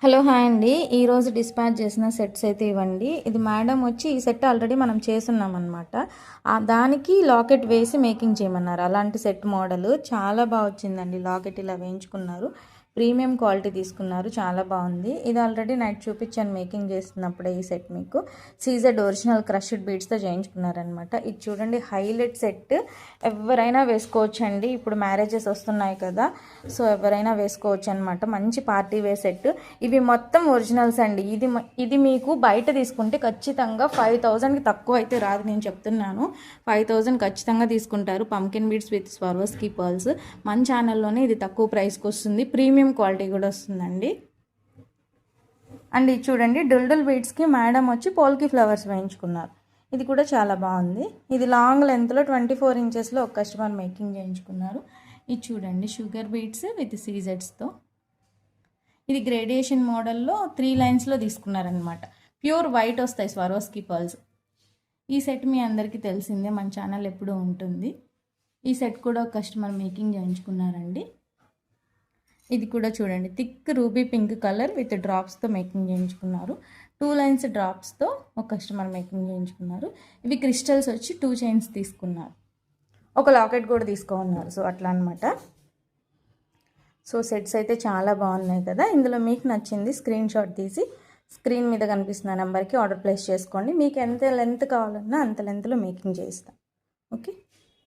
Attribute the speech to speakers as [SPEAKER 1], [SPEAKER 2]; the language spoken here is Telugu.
[SPEAKER 1] హలో హాయ్ అండి. ఈరోజు డిస్పాచ్ చేసిన సెట్స్ అయితే ఇవ్వండి. ఇది మేడం వచ్చి ఈ సెట్ ఆల్రెడీ మనం చేస్తున్నాం అనమాట. దానికి లాకెట్ వేసి మేకింగ్ చేయమన్నారు. అలాంటి సెట్ మోడల్ చాలా బాగా వచ్చిందండి. లాకెట్ ఇలా వేయించుకున్నారు, ప్రీమియం క్వాలిటీ తీసుకున్నారు, చాలా బాగుంది. ఇది ఆల్రెడీ నైట్ చూపించాను మేకింగ్ చేస్తున్నప్పుడే. ఈ సెట్ మీకు సీజెడ్ ఒరిజినల్ క్రష్డ్ బీడ్స్తో చేయించుకున్నారనమాట. ఇది చూడండి, హైలైట్ సెట్. ఎవరైనా వేసుకోవచ్చండి. ఇప్పుడు మ్యారేజెస్ వస్తున్నాయి కదా, సో ఎవరైనా వేసుకోవచ్చు అనమాట. మంచి పార్టీ వేర్ సెట్. ఇవి మొత్తం ఒరిజినల్స్ అండి. ఇది మీకు బయట తీసుకుంటే ఖచ్చితంగా 5000కి తక్కువ అయితే రాదు, నేను చెప్తున్నాను. 5000 ఖచ్చితంగా తీసుకుంటారు. Pumpkin beads with Swarovski pearls. మన ఛానల్లోనే ఇది తక్కువ ప్రైస్కి వస్తుంది. ప్రీమియం క్వాలిటీ కూడా వస్తుందండి. అండ్ ఇది చూడండి, డుల్డుల్ బీడ్స్కి మేడం వచ్చి పోల్కి ఫ్లవర్స్ వేయించుకున్నారు. ఇది కూడా చాలా బాగుంది. ఇది లాంగ్ లెంత్లో 24 ఇంచెస్లో ఒక కస్టమర్ మేకింగ్ చేయించుకున్నారు. ఇది చూడండి, షుగర్ బీడ్స్ విత్ సీజెడ్స్తో. ఇది గ్రేడియేషన్ మోడల్లో 3 లైన్స్లో తీసుకున్నారనమాట. ప్యూర్ వైట్ వస్తాయి స్వారోస్కీ పర్ల్స్. ఈ సెట్ మీ అందరికీ తెలిసిందే, మన ఛానల్ ఎప్పుడూ ఉంటుంది. ఈ సెట్ కూడా ఒక కస్టమర్ మేకింగ్ చేయించుకున్నారండి. ఇది కూడా చూడండి, thick ruby pink colour with డ్రాప్స్తో మేకింగ్ చేయించుకున్నారు. 2 లైన్స్ డ్రాప్స్తో ఒక కస్టమర్ మేకింగ్ చేయించుకున్నారు. ఇవి క్రిస్టల్స్ వచ్చి 2 చైన్స్ తీసుకున్నారు. ఒక లాకెట్ కూడా తీసుకున్నారు. సో అట్లా అనమాట. సో సెట్స్ అయితే చాలా బాగున్నాయి కదా. ఇందులో మీకు నచ్చింది స్క్రీన్ షాట్ తీసి స్క్రీన్ మీద కనిపిస్తున్న నెంబర్కి ఆర్డర్ ప్లేస్ చేసుకోండి. మీకు ఎంత లెంత్ కావాలన్నా అంత లెంత్లో మేకింగ్ చేయిస్తాం. ఓకే.